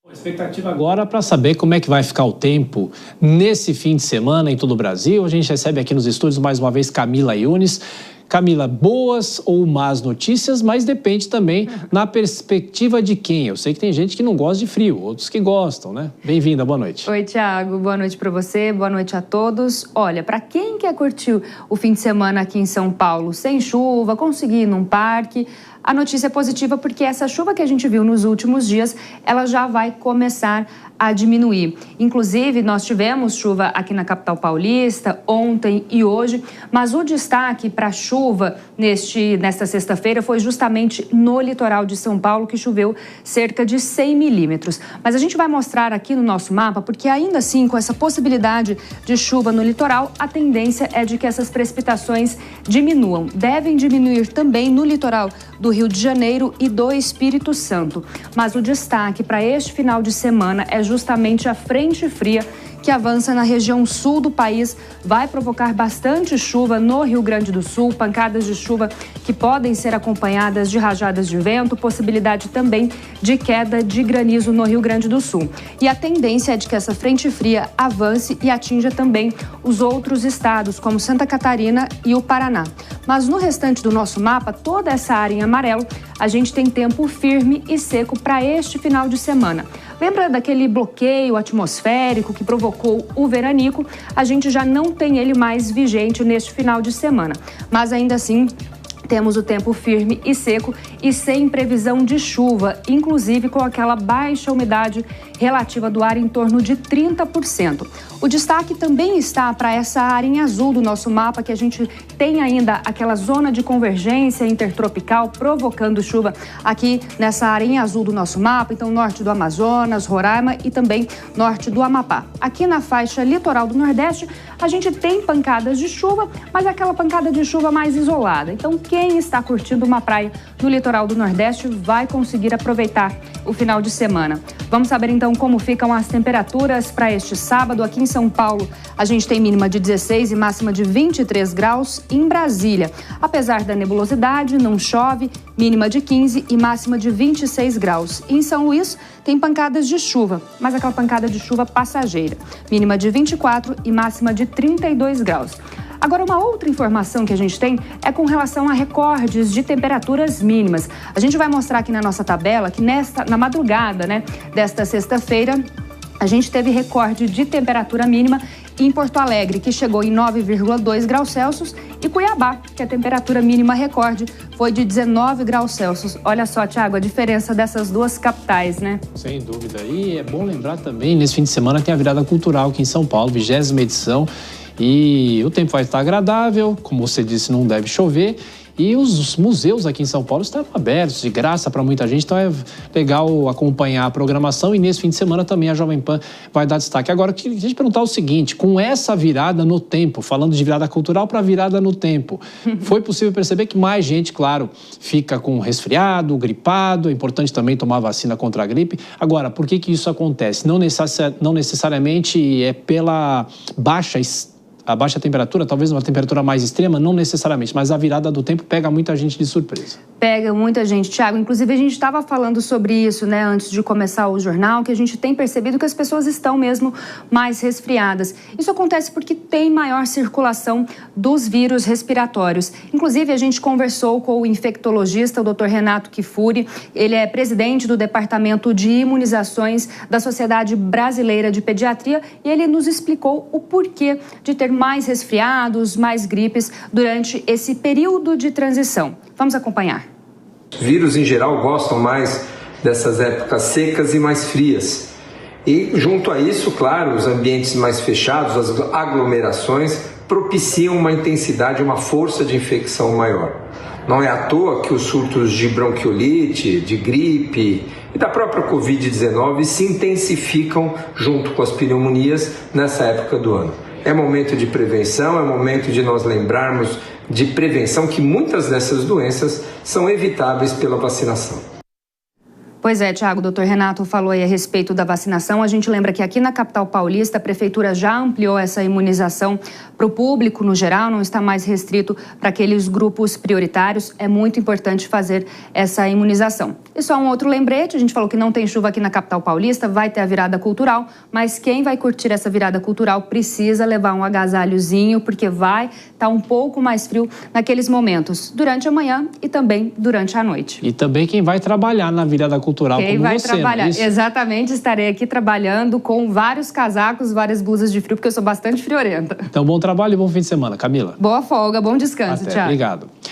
A expectativa agora para saber como é que vai ficar o tempo nesse fim de semana em todo o Brasil. A gente recebe aqui nos estúdios mais uma vez Camila Yunes. Camila, boas ou más notícias, mas depende também na perspectiva de quem. Eu sei que tem gente que não gosta de frio, outros que gostam, né? Bem-vinda, boa noite. Oi, Thiago, boa noite para você, boa noite a todos. Olha, para quem quer curtir o fim de semana aqui em São Paulo sem chuva, conseguir ir num parque, a notícia é positiva porque essa chuva que a gente viu nos últimos dias, ela já vai começar a diminuir. Inclusive, nós tivemos chuva aqui na capital paulista ontem e hoje, mas o destaque para a chuva nesta sexta-feira foi justamente no litoral de São Paulo, que choveu cerca de 100 milímetros. Mas a gente vai mostrar aqui no nosso mapa, porque ainda assim, com essa possibilidade de chuva no litoral, a tendência é de que essas precipitações diminuam. Devem diminuir também no litoral do Rio de Janeiro e do Espírito Santo. Mas o destaque para este final de semana é justamente a frente fria que avança na região sul do país, vai provocar bastante chuva no Rio Grande do Sul, pancadas de chuva que podem ser acompanhadas de rajadas de vento, possibilidade também de queda de granizo no Rio Grande do Sul. E a tendência é de que essa frente fria avance e atinja também os outros estados, como Santa Catarina e o Paraná. Mas no restante do nosso mapa, toda essa área em amarelo, a gente tem tempo firme e seco para este final de semana. Lembra daquele bloqueio atmosférico que provocou o veranico? A gente já não tem ele mais vigente neste final de semana. Mas ainda assim, temos o tempo firme e seco e sem previsão de chuva, inclusive com aquela baixa umidade relativa do ar em torno de 30%. O destaque também está para essa área em azul do nosso mapa, que a gente tem ainda aquela zona de convergência intertropical provocando chuva aqui nessa área em azul do nosso mapa, então norte do Amazonas, Roraima e também norte do Amapá. Aqui na faixa litoral do Nordeste, a gente tem pancadas de chuva, mas aquela pancada de chuva mais isolada. Então, quem está curtindo uma praia no litoral do Nordeste vai conseguir aproveitar o final de semana. Vamos saber então como ficam as temperaturas para este sábado. Aqui em São Paulo, a gente tem mínima de 16 e máxima de 23 graus. Em Brasília, apesar da nebulosidade, não chove, mínima de 15 e máxima de 26 graus. Em São Luís, tem pancadas de chuva, mas aquela pancada de chuva passageira. Mínima de 24 e máxima de 32 graus. Agora, uma outra informação que a gente tem é com relação a recordes de temperaturas mínimas. A gente vai mostrar aqui na nossa tabela que na madrugada, desta sexta-feira, a gente teve recorde de temperatura mínima em Porto Alegre, que chegou em 9,2 graus Celsius, e Cuiabá, que a temperatura mínima recorde foi de 19 graus Celsius. Olha só, Thiago, a diferença dessas duas capitais, né? Sem dúvida. E é bom lembrar também, nesse fim de semana tem a virada cultural aqui em São Paulo, 20ª edição, e o tempo vai estar agradável, como você disse, não deve chover. E os museus aqui em São Paulo estão abertos, de graça para muita gente, então é legal acompanhar a programação. E nesse fim de semana também a Jovem Pan vai dar destaque. Agora, eu queria te perguntar o seguinte, com essa virada no tempo, falando de virada cultural para virada no tempo, foi possível perceber que mais gente, claro, fica com resfriado, gripado, é importante também tomar vacina contra a gripe. Agora, por que isso acontece? Não necessariamente é pela a baixa temperatura, talvez uma temperatura mais extrema, não necessariamente, mas a virada do tempo pega muita gente de surpresa. Pega muita gente, Thiago. Inclusive, a gente estava falando sobre isso, antes de começar o jornal, que a gente tem percebido que as pessoas estão mesmo mais resfriadas. Isso acontece porque tem maior circulação dos vírus respiratórios. Inclusive, a gente conversou com o infectologista, o Dr. Renato Kifuri. Ele é presidente do Departamento de Imunizações da Sociedade Brasileira de Pediatria e ele nos explicou o porquê de ter mais resfriados, mais gripes durante esse período de transição. Vamos acompanhar. Os vírus, em geral, gostam mais dessas épocas secas e mais frias. E, junto a isso, claro, os ambientes mais fechados, as aglomerações, propiciam uma intensidade, uma força de infecção maior. Não é à toa que os surtos de bronquiolite, de gripe e da própria Covid-19 se intensificam junto com as pneumonias nessa época do ano. É momento de prevenção, é momento de nós lembrarmos de prevenção, que muitas dessas doenças são evitáveis pela vacinação. Pois é, Tiago, o doutor Renato falou aí a respeito da vacinação. A gente lembra que aqui na capital paulista a prefeitura já ampliou essa imunização para o público no geral, não está mais restrito para aqueles grupos prioritários. É muito importante fazer essa imunização. E só um outro lembrete, a gente falou que não tem chuva aqui na capital paulista, vai ter a virada cultural, mas quem vai curtir essa virada cultural precisa levar um agasalhozinho, porque vai estar um pouco mais frio naqueles momentos, durante a manhã e também durante a noite. E também quem vai trabalhar na virada cultural quem como vai você, trabalhar, não é isso? exatamente, estarei aqui trabalhando com vários casacos, várias blusas de frio, porque eu sou bastante friorenta. Então, bom trabalho e bom fim de semana, Camila. Boa folga, bom descanso, Até, Thiago. obrigado.